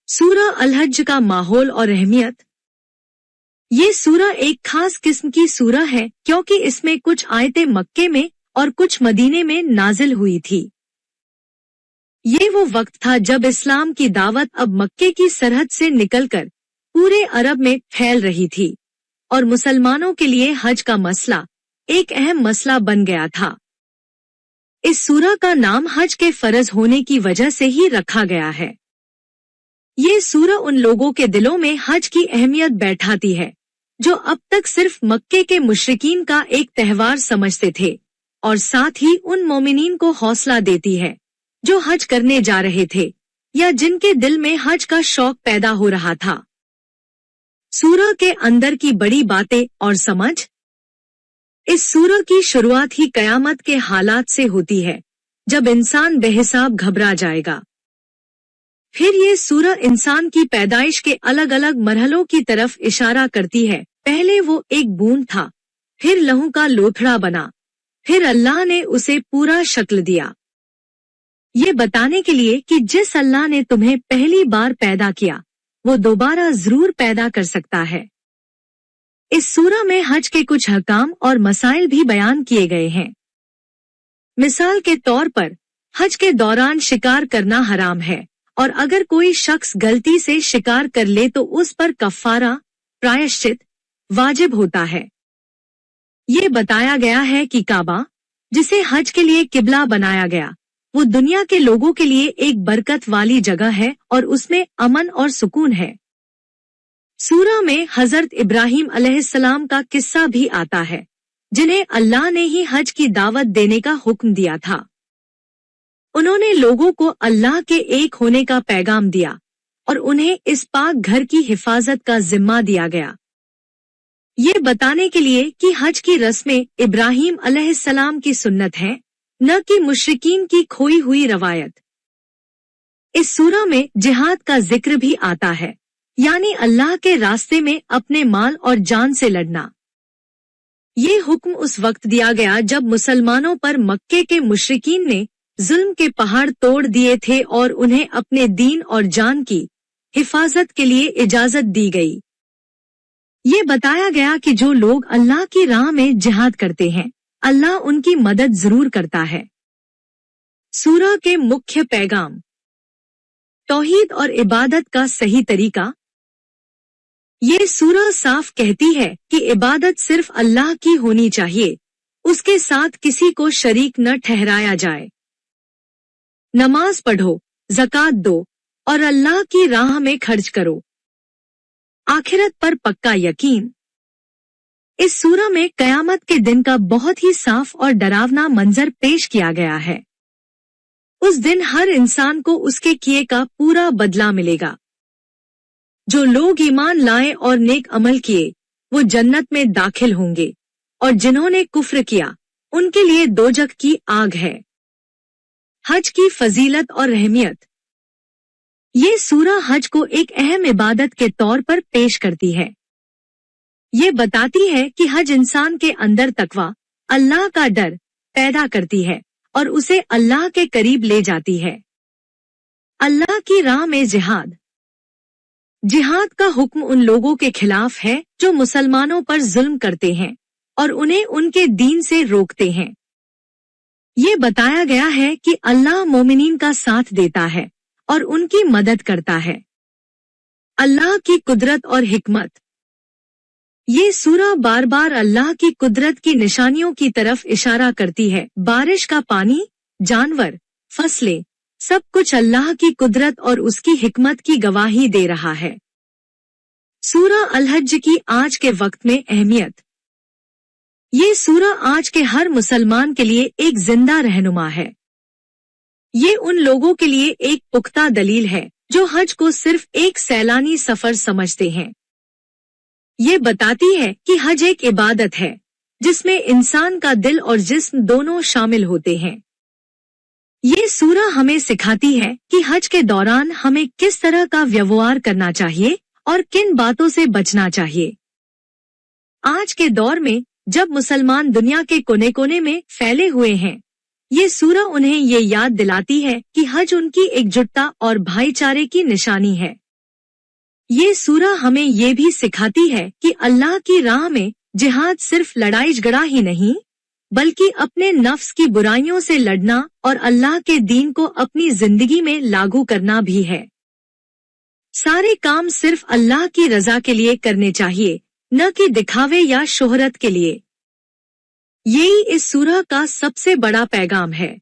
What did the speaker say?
सूरा अल-हज का माहौल और अहमियत। ये सूरा एक खास किस्म की सूरा है क्योंकि इसमें कुछ आयतें मक्के में और कुछ मदीने में नाजिल हुई थी। ये वो वक्त था जब इस्लाम की दावत अब मक्के की सरहद से निकलकर पूरे अरब में फैल रही थी और मुसलमानों के लिए हज का मसला एक अहम मसला बन गया था। इस सूरा का नाम हज के फर्ज होने की वजह से ही रखा गया है। ये सूरा उन लोगों के दिलों में हज की अहमियत बैठाती है जो अब तक सिर्फ मक्के के मुशरिकीन का एक त्योहार समझते थे, और साथ ही उन मोमिनीन को हौसला देती है जो हज करने जा रहे थे या जिनके दिल में हज का शौक पैदा हो रहा था। सूरा के अंदर की बड़ी बातें और समझ। इस सूरा की शुरुआत ही कयामत के हालात से होती है जब इंसान बेहिसाब घबरा जाएगा। फिर ये सूरा इंसान की पैदाइश के अलग अलग मरहलों की तरफ इशारा करती है। पहले वो एक बूंद था, फिर लहू का लोथड़ा बना, फिर अल्लाह ने उसे पूरा शक्ल दिया। ये बताने के लिए कि जिस अल्लाह ने तुम्हें पहली बार पैदा किया वो दोबारा जरूर पैदा कर सकता है। इस सूरा में हज के कुछ हकाम और मसाइल भी बयान किए गए हैं। मिसाल के तौर पर हज के दौरान शिकार करना हराम है और अगर कोई शख्स गलती से शिकार कर ले तो उस पर कफ़ारा प्रायश्चित वाजिब होता है। ये बताया गया है कि काबा, जिसे हज के लिए किबला बनाया गया, वो दुनिया के लोगों के लिए एक बरकत वाली जगह है और उसमें अमन और सुकून है। सूरा में हजरत इब्राहिम अलैहिस्सलाम का किस्सा भी आता है, जिन्हें अल्लाह ने ही हज की दावत देने का हुक्म दिया था। उन्होंने लोगों को अल्लाह के एक होने का पैगाम दिया और उन्हें इस पाक घर की हिफाजत का जिम्मा दिया गया, ये बताने के लिए कि हज की रस्में इब्राहिम अलैहिस्सलाम की सुन्नत है, न कि मुशरिकीन की खोई हुई रवायत। इस सूरा में जिहाद का जिक्र भी आता है, यानी अल्लाह के रास्ते में अपने माल और जान से लड़ना। ये हुक्म उस वक्त दिया गया जब मुसलमानों पर मक्के के मुशरिकीन ने जुल्म के पहाड़ तोड़ दिए थे और उन्हें अपने दीन और जान की हिफाजत के लिए इजाजत दी गई। ये बताया गया कि जो लोग अल्लाह की राह में जिहाद करते हैं, अल्लाह उनकी मदद जरूर करता है। सूरा के मुख्य पैगाम। तौहीद और इबादत का सही तरीका। ये सूरा साफ कहती है कि इबादत सिर्फ अल्लाह की होनी चाहिए, उसके साथ किसी को शरीक न ठहराया जाए। नमाज पढ़ो, ज़कात दो और अल्लाह की राह में खर्च करो। आखिरत पर पक्का यकीन। इस सूरा में कयामत के दिन का बहुत ही साफ और डरावना मंजर पेश किया गया है। उस दिन हर इंसान को उसके किए का पूरा बदला मिलेगा। जो लोग ईमान लाए और नेक अमल किए वो जन्नत में दाखिल होंगे, और जिन्होंने कुफ्र किया उनके लिए दोजख की आग है। हज की फजीलत और अहमियत। ये सूरा हज को एक अहम इबादत के तौर पर पेश करती है। ये बताती है कि हज इंसान के अंदर तकवा, अल्लाह का डर पैदा करती है और उसे अल्लाह के करीब ले जाती है। अल्लाह की राह में जिहाद। जिहाद का हुक्म उन लोगों के खिलाफ है जो मुसलमानों पर जुल्म करते हैं और उन्हें उनके दीन से रोकते हैं। ये बताया गया है कि अल्लाह मोमिनीन का साथ देता है और उनकी मदद करता है। अल्लाह की कुदरत और हिकमत। ये सूरा बार बार अल्लाह की कुदरत की निशानियों की तरफ इशारा करती है। बारिश का पानी, जानवर, फसलें, सब कुछ अल्लाह की कुदरत और उसकी हिकमत की गवाही दे रहा है। सूरा अल-हज की आज के वक्त में अहमियत। ये सूरा आज के हर मुसलमान के लिए एक जिंदा रहनुमा है। ये उन लोगों के लिए एक पुख्ता दलील है जो हज को सिर्फ एक सैलानी सफर समझते हैं। ये बताती है कि हज एक इबादत है जिसमें इंसान का दिल और जिस्म दोनों शामिल होते हैं। ये सूरा हमें सिखाती है कि हज के दौरान हमें किस तरह का व्यवहार करना चाहिए और किन बातों से बचना चाहिए। आज के दौर में जब मुसलमान दुनिया के कोने कोने में फैले हुए हैं, ये सूरा उन्हें ये याद दिलाती है कि हज उनकी एकजुटता और भाईचारे की निशानी है। ये सूरा हमें ये भी सिखाती है कि अल्लाह की राह में जिहाद सिर्फ लड़ाई झगड़ा ही नहीं, बल्कि अपने नफ्स की बुराइयों से लड़ना और अल्लाह के दीन को अपनी जिंदगी में लागू करना भी है। सारे काम सिर्फ अल्लाह की रजा के लिए करने चाहिए, न कि दिखावे या शोहरत के लिए। यही इस सूरह का सबसे बड़ा पैगाम है।